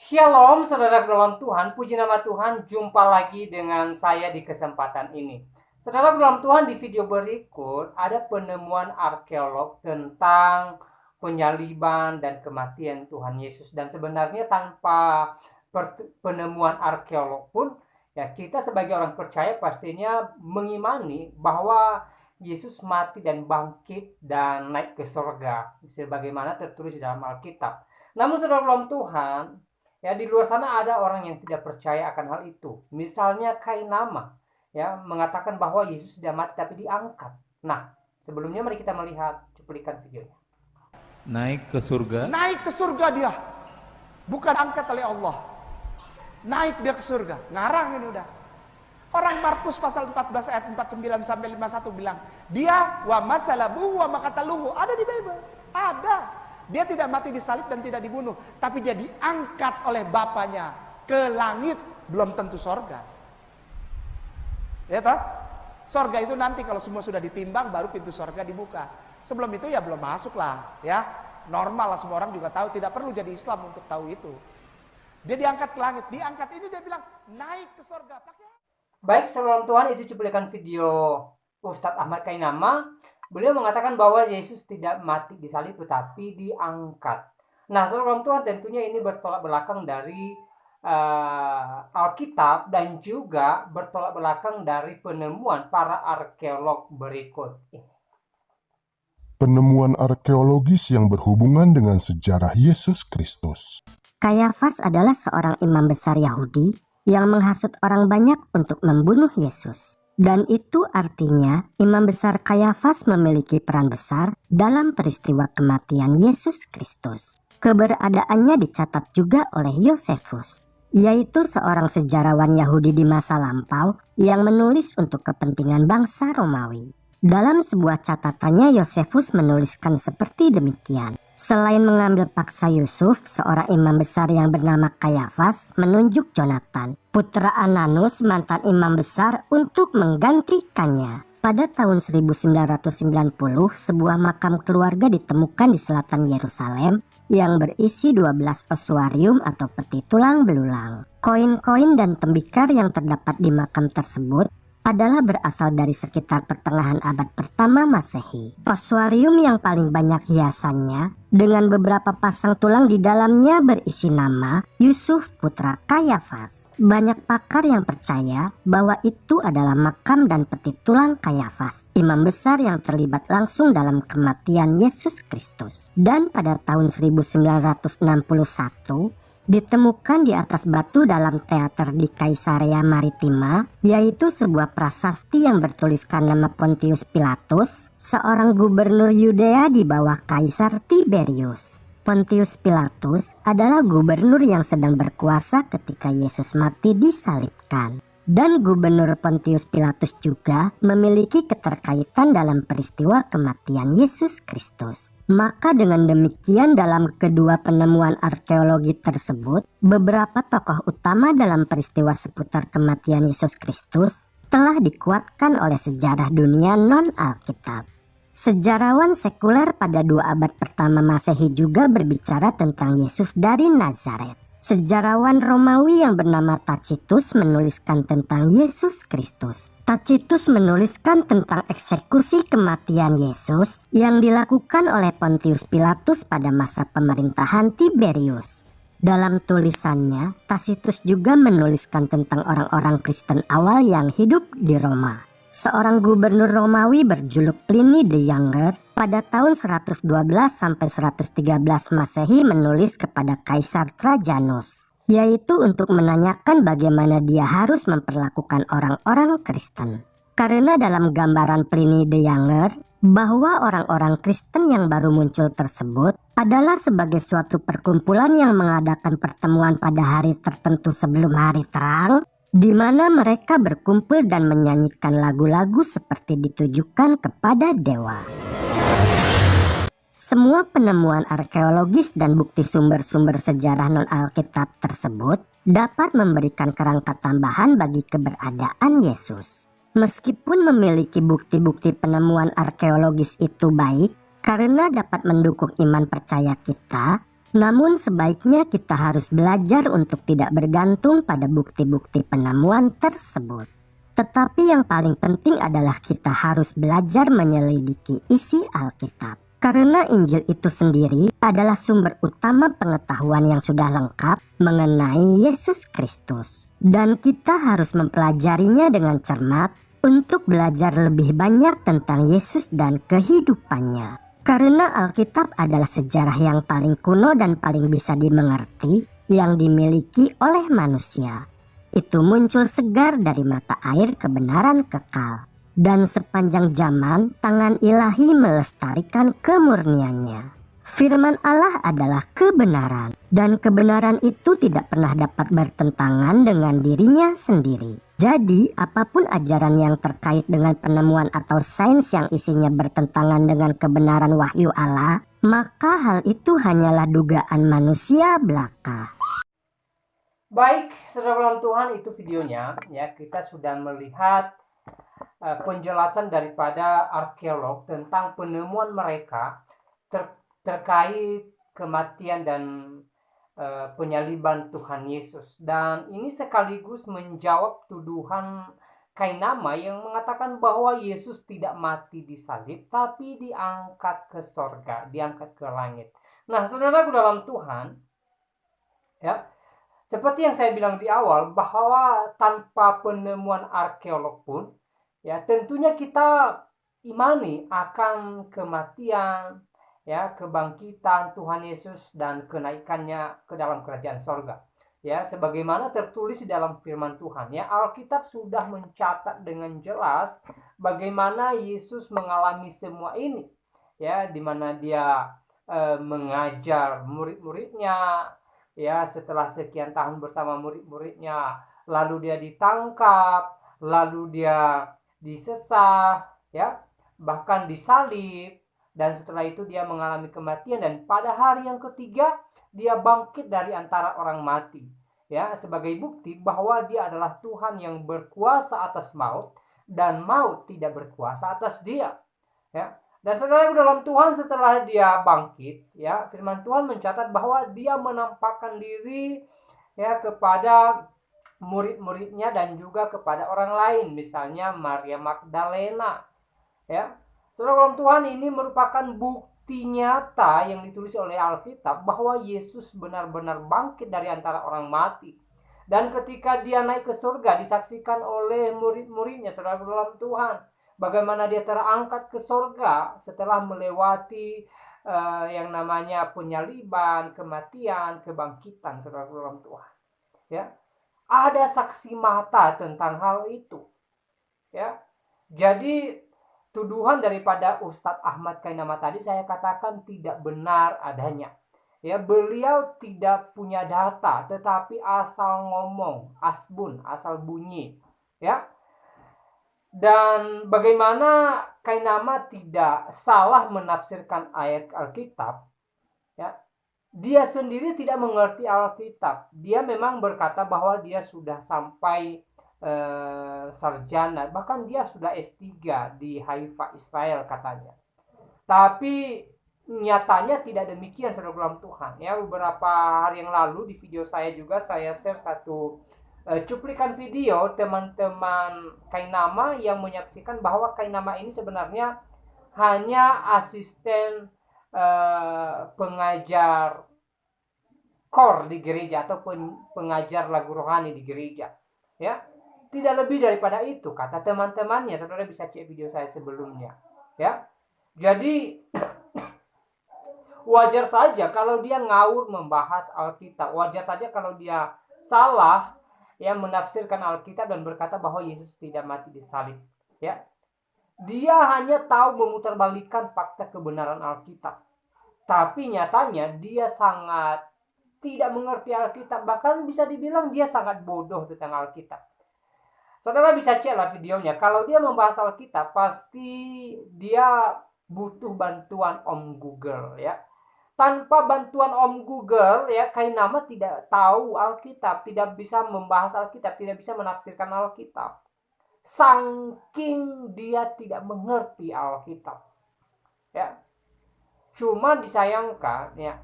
Shalom saudara dalam Tuhan, puji nama Tuhan, jumpa lagi dengan saya di kesempatan ini. Saudara dalam Tuhan, di video berikut ada penemuan arkeolog tentang penyaliban dan kematian Tuhan Yesus. Dan sebenarnya tanpa penemuan arkeolog pun, ya kita sebagai orang percaya pastinya mengimani bahwa Yesus mati dan bangkit dan naik ke surga, sebagaimana tertulis di dalam Alkitab. Namun saudara dalam Tuhan, ya, di luar sana ada orang yang tidak percaya akan hal itu. Misalnya Kainama, ya, mengatakan bahwa Yesus tidak mati tapi diangkat. Nah, sebelumnya mari kita melihat cuplikan videonya. Naik ke surga. Naik ke surga dia. Bukan angkat oleh Allah. Naik dia ke surga. Ngarang ini udah. Orang Markus pasal 14 ayat 49 sampai 51 bilang, dia wa masalabu wa makataluhu. Ada di Bible. Ada. Dia tidak mati disalib dan tidak dibunuh, tapi dia diangkat oleh Bapaknya ke langit, belum tentu sorga. Ya toh? Sorga itu nanti kalau semua sudah ditimbang baru pintu sorga dibuka. Sebelum itu ya belum masuk lah, ya. Normal lah, semua orang juga tahu, tidak perlu jadi Islam untuk tahu itu. Dia diangkat ke langit, diangkat ini dia bilang naik ke sorga. Baik, saudara Tuhan, itu cuplikan video Ustadz Ahmad Kainama. Beliau mengatakan bahwa Yesus tidak mati disalib tetapi diangkat. Nah, saudara Tuhan, tentunya ini bertolak belakang dari Alkitab dan juga bertolak belakang dari penemuan para arkeolog berikut ini. Penemuan arkeologis yang berhubungan dengan sejarah Yesus Kristus. Kayafas adalah seorang imam besar Yahudi yang menghasut orang banyak untuk membunuh Yesus. Dan itu artinya imam besar Kayafas memiliki peran besar dalam peristiwa kematian Yesus Kristus. Keberadaannya dicatat juga oleh Yosefus, yaitu seorang sejarawan Yahudi di masa lampau yang menulis untuk kepentingan bangsa Romawi. Dalam sebuah catatannya, Yosefus menuliskan seperti demikian. Selain mengambil paksa Yusuf, seorang imam besar yang bernama Kayafas menunjuk Jonatan, putra Ananus, mantan imam besar, untuk menggantikannya. Pada tahun 1990, sebuah makam keluarga ditemukan di selatan Yerusalem yang berisi 12 osuarium atau peti tulang belulang. Koin-koin dan tembikar yang terdapat di makam tersebut adalah berasal dari sekitar pertengahan abad pertama Masehi. Osuarium yang paling banyak hiasannya dengan beberapa pasang tulang di dalamnya berisi nama Yusuf putra Kayafas. Banyak pakar yang percaya bahwa itu adalah makam dan peti tulang Kayafas, imam besar yang terlibat langsung dalam kematian Yesus Kristus. Dan pada tahun 1961 ditemukan di atas batu dalam teater di Kaisarea Maritima, yaitu sebuah prasasti yang bertuliskan nama Pontius Pilatus, seorang gubernur Yudea di bawah Kaisar Tiberius. Pontius Pilatus adalah gubernur yang sedang berkuasa ketika Yesus mati disalibkan. Dan gubernur Pontius Pilatus juga memiliki keterkaitan dalam peristiwa kematian Yesus Kristus. Maka dengan demikian dalam kedua penemuan arkeologi tersebut, beberapa tokoh utama dalam peristiwa seputar kematian Yesus Kristus telah dikuatkan oleh sejarah dunia non-Alkitab. Sejarawan sekuler pada 2 abad pertama Masehi juga berbicara tentang Yesus dari Nazaret. Sejarawan Romawi yang bernama Tacitus menuliskan tentang Yesus Kristus. Tacitus menuliskan tentang eksekusi kematian Yesus yang dilakukan oleh Pontius Pilatus pada masa pemerintahan Tiberius. Dalam tulisannya, Tacitus juga menuliskan tentang orang-orang Kristen awal yang hidup di Roma. Seorang gubernur Romawi berjuluk Pliny the Younger pada tahun 112 sampai 113 Masehi menulis kepada Kaisar Trajanus, yaitu untuk menanyakan bagaimana dia harus memperlakukan orang-orang Kristen. Karena dalam gambaran Pliny the Younger bahwa orang-orang Kristen yang baru muncul tersebut adalah sebagai suatu perkumpulan yang mengadakan pertemuan pada hari tertentu sebelum hari terang, di mana mereka berkumpul dan menyanyikan lagu-lagu seperti ditujukan kepada dewa. Semua penemuan arkeologis dan bukti sumber-sumber sejarah non-Alkitab tersebut dapat memberikan kerangka tambahan bagi keberadaan Yesus. Meskipun memiliki bukti-bukti penemuan arkeologis itu baik karena dapat mendukung iman percaya kita, Namun sebaiknya kita harus belajar untuk tidak bergantung pada bukti-bukti penemuan tersebut. Tetapi yang paling penting adalah kita harus belajar menyelidiki isi Alkitab. Karena Injil itu sendiri adalah sumber utama pengetahuan yang sudah lengkap mengenai Yesus Kristus. Dan kita harus mempelajarinya dengan cermat untuk belajar lebih banyak tentang Yesus dan kehidupannya. Karena Alkitab adalah sejarah yang paling kuno dan paling bisa dimengerti yang dimiliki oleh manusia. Itu muncul segar dari mata air kebenaran kekal. Dan sepanjang zaman, tangan ilahi melestarikan kemurniannya. Firman Allah adalah kebenaran, dan kebenaran itu tidak pernah dapat bertentangan dengan dirinya sendiri. Jadi, apapun ajaran yang terkait dengan penemuan atau sains yang isinya bertentangan dengan kebenaran wahyu Allah, maka hal itu hanyalah dugaan manusia belaka. Baik, saudara dalam Tuhan, itu videonya. Ya, kita sudah melihat penjelasan daripada arkeolog tentang penemuan mereka terkait kematian dan penyaliban Tuhan Yesus. Dan ini sekaligus menjawab tuduhan Kainama yang mengatakan bahwa Yesus tidak mati di salib tapi diangkat ke sorga, diangkat ke langit. Nah, saudaraku dalam Tuhan, ya, seperti yang saya bilang di awal, bahwa tanpa penemuan arkeolog pun, ya, tentunya kita imani akan kematian, ya, kebangkitan Tuhan Yesus dan kenaikannya ke dalam kerajaan sorga. Ya, sebagaimana tertulis di dalam firman Tuhan, ya, Alkitab sudah mencatat dengan jelas bagaimana Yesus mengalami semua ini, ya, di mana dia mengajar murid-muridnya, ya, setelah sekian tahun bersama murid-muridnya, lalu dia ditangkap, lalu dia disesah, ya, bahkan disalib, dan setelah itu dia mengalami kematian, dan pada hari yang ketiga dia bangkit dari antara orang mati, ya, sebagai bukti bahwa dia adalah Tuhan yang berkuasa atas maut dan maut tidak berkuasa atas dia, ya. Dan saudara dalam Tuhan, setelah dia bangkit, ya, firman Tuhan mencatat bahwa dia menampakkan diri, ya, kepada murid-muridnya dan juga kepada orang lain, misalnya Maria Magdalena, ya. Saudara dalam Tuhan, ini merupakan bukti nyata yang ditulis oleh Alkitab bahwa Yesus benar-benar bangkit dari antara orang mati. Dan ketika dia naik ke surga, disaksikan oleh murid-muridnya, saudara dalam Tuhan, bagaimana dia terangkat ke surga setelah melewati yang namanya penyaliban, kematian, kebangkitan, saudara dalam Tuhan. Ya, ada saksi mata tentang hal itu. Ya, jadi tuduhan daripada Ustadz Ahmad Kainama tadi saya katakan tidak benar adanya. Ya, beliau tidak punya data, tetapi asal ngomong, asbun, asal bunyi. Ya. Dan bagaimana Kainama tidak salah menafsirkan ayat Alkitab, ya, dia sendiri tidak mengerti Alkitab. Dia memang berkata bahwa dia sudah sampai sarjana, bahkan dia sudah S3 di Haifa, Israel katanya. Tapi nyatanya tidak demikian, saudara dalam Tuhan. Ya, beberapa hari yang lalu di video saya juga saya share satu cuplikan video teman-teman Kainama yang menyaksikan bahwa Kainama ini sebenarnya hanya asisten pengajar kor di gereja atau pengajar lagu rohani di gereja, ya, tidak lebih daripada itu kata teman-temannya. Saudara bisa cek video saya sebelumnya, ya. Jadi wajar saja kalau dia ngawur membahas Alkitab, wajar saja kalau dia salah, ya, menafsirkan Alkitab dan berkata bahwa Yesus tidak mati di salib, ya. Dia hanya tahu memutarbalikkan fakta kebenaran Alkitab. Tapi nyatanya dia sangat tidak mengerti Alkitab, bahkan bisa dibilang dia sangat bodoh tentang Alkitab. Saudara bisa cek lah videonya. Kalau dia membahas Alkitab, pasti dia butuh bantuan Om Google, ya. Tanpa bantuan Om Google, ya, Kainama tidak tahu Alkitab, tidak bisa membahas Alkitab, tidak bisa menafsirkan Alkitab. Saking dia tidak mengerti Alkitab, ya. Cuma disayangkan, ya,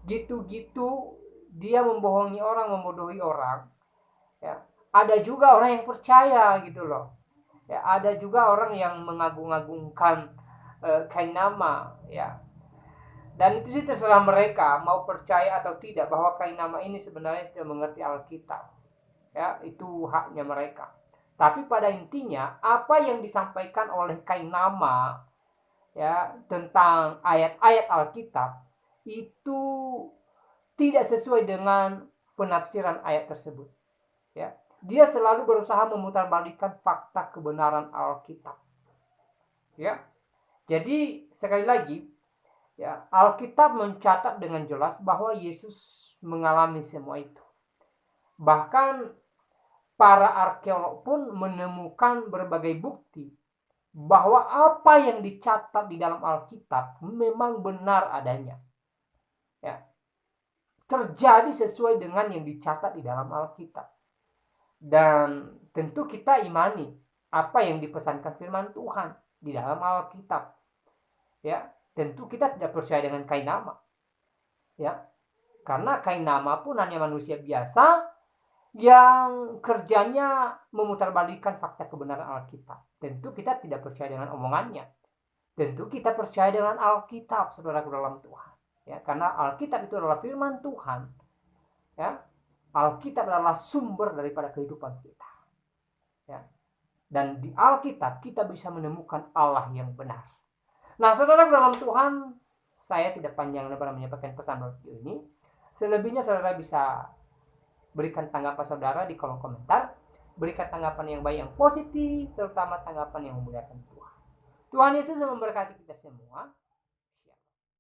gitu-gitu dia membohongi orang, membodohi orang. Ya, ada juga orang yang percaya gitu loh. Ya, ada juga orang yang mengagung-agungkan kainama, ya. Dan itu sih terserah mereka mau percaya atau tidak bahwa kainama ini sebenarnya sudah mengerti Alkitab. Ya, itu haknya mereka. Tapi pada intinya apa yang disampaikan oleh kainama ya tentang ayat-ayat Alkitab itu tidak sesuai dengan penafsiran ayat tersebut. Ya, dia selalu berusaha memutarbalikkan fakta kebenaran Alkitab. Ya, jadi sekali lagi, ya Alkitab mencatat dengan jelas bahwa Yesus mengalami semua itu. Bahkan para arkeolog pun menemukan berbagai bukti bahwa apa yang dicatat di dalam Alkitab memang benar adanya. Ya, terjadi sesuai dengan yang dicatat di dalam Alkitab. Dan tentu kita imani apa yang dipesankan firman Tuhan di dalam Alkitab. Ya, tentu kita tidak percaya dengan kainama. Ya, karena kainama pun hanya manusia biasa yang kerjanya memutarbalikkan fakta kebenaran Alkitab. Tentu kita tidak percaya dengan omongannya. Tentu kita percaya dengan Alkitab, saudara dalam Tuhan. Ya, karena Alkitab itu adalah firman Tuhan. Ya, Alkitab adalah sumber daripada kehidupan kita. Ya, dan di Alkitab kita bisa menemukan Allah yang benar. Nah, saudara dalam Tuhan, saya tidak panjang lebar menyampaikan pesan video ini. Selebihnya saudara bisa berikan tanggapan saudara di kolom komentar. Berikan tanggapan yang baik, yang positif, terutama tanggapan yang memuliakan Tuhan. Tuhan Yesus memberkati kita semua.